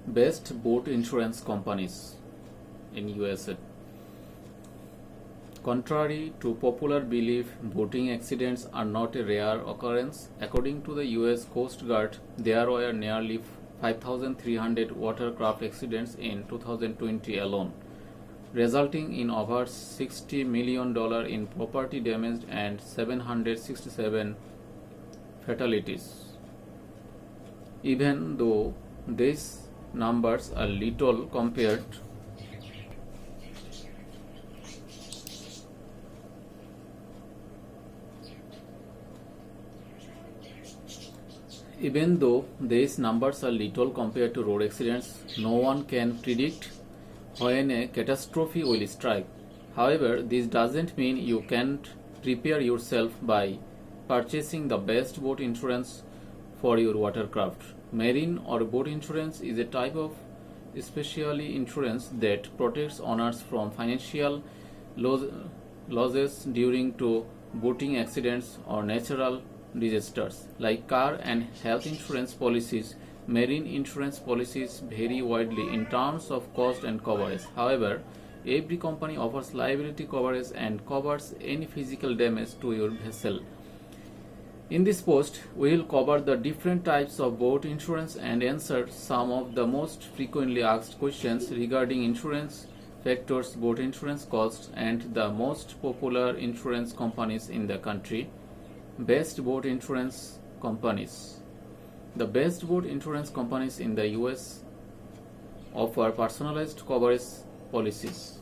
Best boat insurance companies in USA. Contrary to popular belief, boating accidents are not a rare occurrence. According to the US Coast Guard, there were nearly 5,300 watercraft accidents in 2020 alone, resulting in over $60 million in property damage and 767 fatalities. Even though these numbers are little compared Even though these numbers are little compared to road accidents, no one can predict when a catastrophe will strike. However, this doesn't mean you can't prepare yourself by purchasing the best boat insurance for your watercraft. Marine or boat insurance is a type of specialty insurance that protects owners from financial losses during boating accidents or natural disasters. Like car and health insurance policies, marine insurance policies vary widely in terms of cost and coverage. However, every company offers liability coverage and covers any physical damage to your vessel. In this post, we will cover the different types of boat insurance and answer some of the most frequently asked questions regarding insurance factors, boat insurance costs, and the most popular insurance companies in the country. Best boat insurance companies. The best boat insurance companies in the US offer personalized coverage policies.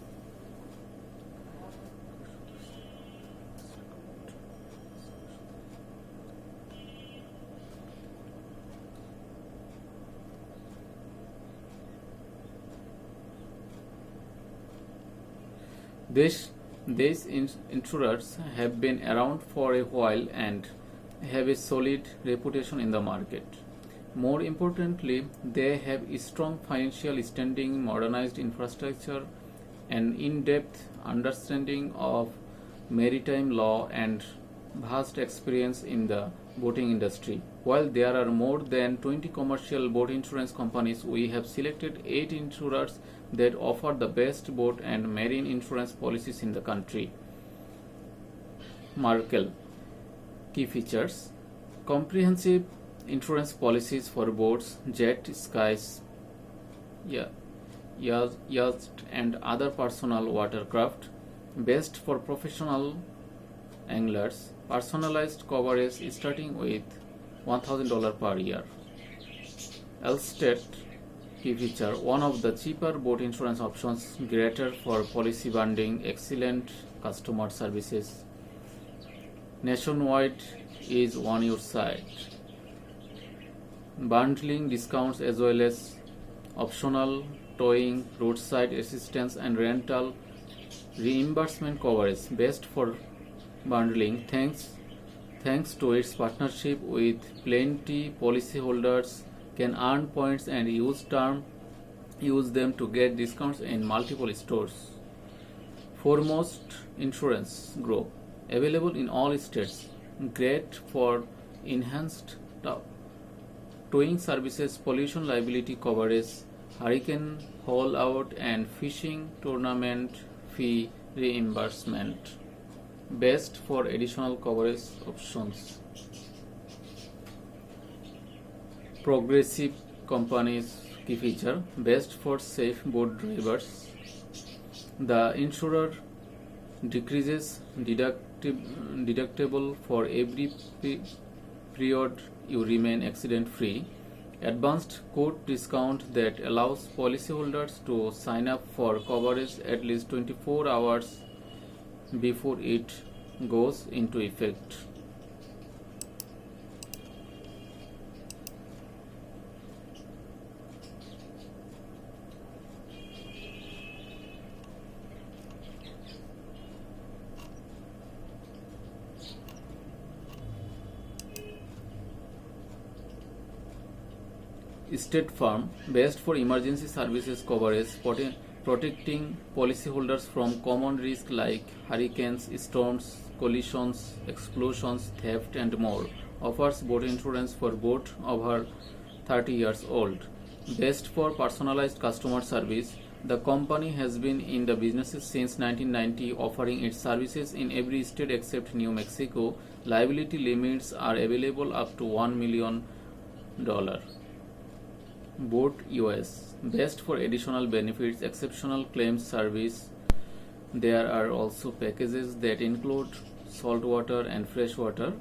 These insurers have been around for a while and have a solid reputation in the market. More importantly, they have a strong financial standing, modernized infrastructure, an in-depth understanding of maritime law, and vast experience in the boating industry. While there are more than 20 commercial boat insurance companies, we have selected 8 insurers that offer the best boat and marine insurance policies in the country. Markel. Key features: comprehensive insurance policies for boats, jet skis, yachts, and other personal watercraft. Best for professional anglers. Personalized coverage starting with $1,000 per year. Allstate. Key feature: one of the cheaper boat insurance options, greater for policy bonding, excellent customer services. Nationwide is on your side. Bundling discounts as well as optional towing, roadside assistance, and rental reimbursement coverage. Best for bundling thanks to its partnership with Plenty. Policyholders can earn points and use them to get discounts in multiple stores. Foremost Insurance Group, available in all states, great for enhanced towing services, pollution liability coverage, hurricane haul-out, and fishing tournament fee reimbursement. Best for additional coverage options. Progressive companies. Key feature: best for safe boat drivers. The insurer decreases deductible for every period you remain accident free. Advanced quote discount that allows policyholders to sign up for coverage at least 24 hours before it goes into effect. State Farm, best for emergency services coverage, protecting policyholders from common risks like hurricanes, storms, collisions, explosions, theft, and more. Offers boat insurance for boat over 30 years old. Best for personalized customer service. The company has been in the business since 1990, offering its services in every state except New Mexico. Liability limits are available up to $1 million. Boat US. Best for additional benefits, exceptional claims service. There are also packages that include saltwater and freshwater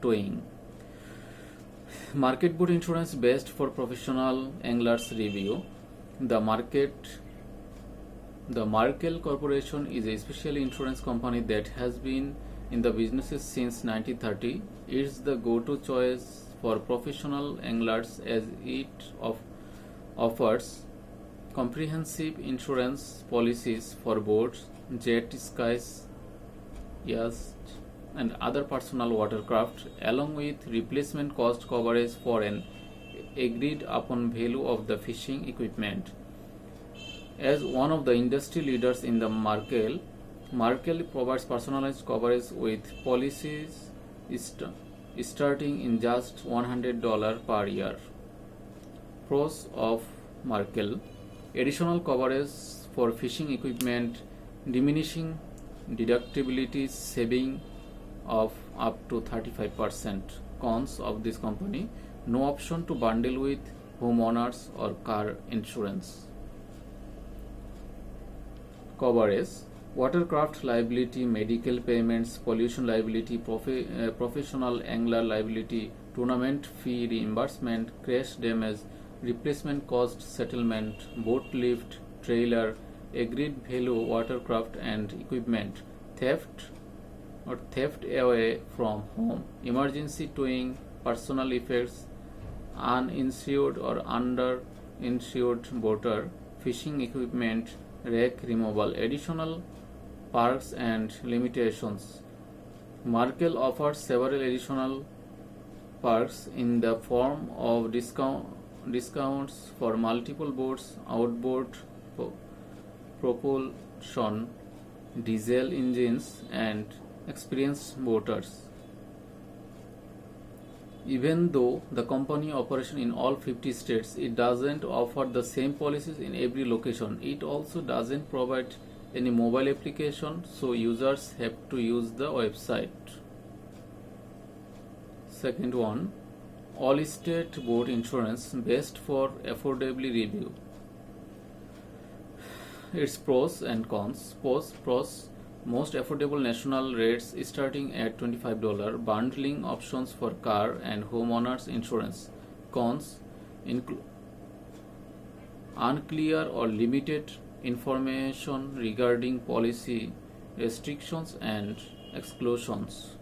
towing. Market boat insurance, best for professional anglers review. The Markel Corporation is a special insurance company that has been in the business since 1930. It's the go-to choice for professional anglers as it offers comprehensive insurance policies for boats, jet skis, yachts, and other personal watercraft, along with replacement cost coverage for an agreed upon value of the fishing equipment. As one of the industry leaders in the Markel provides personalized coverage with policies starting in just $100 per year. Pros of Markel: additional coverage for fishing equipment, diminishing deductibility, saving of up to 35%. Cons of this company: no option to bundle with homeowners or car insurance. Coverage: watercraft liability, medical payments, pollution liability, professional angler liability, tournament fee reimbursement, crash damage, replacement cost settlement, boat lift, trailer, agreed value watercraft and equipment, theft away from home, emergency towing, personal effects, uninsured or underinsured boater, fishing equipment, wreck removal, additional perks and limitations. Markel offers several additional perks in the form of discounts for multiple boats, outboard propulsion, diesel engines, and experienced boaters. Even though the company operates in all 50 states, it doesn't offer the same policies in every location. It also doesn't provide any mobile application, so users have to use the website. Second one, all-state boat insurance, best for affordably review. Its pros and cons. Pros: most affordable national rates starting at $25, bundling options for car and homeowners insurance. Cons: unclear or limited information regarding policy restrictions and exclusions.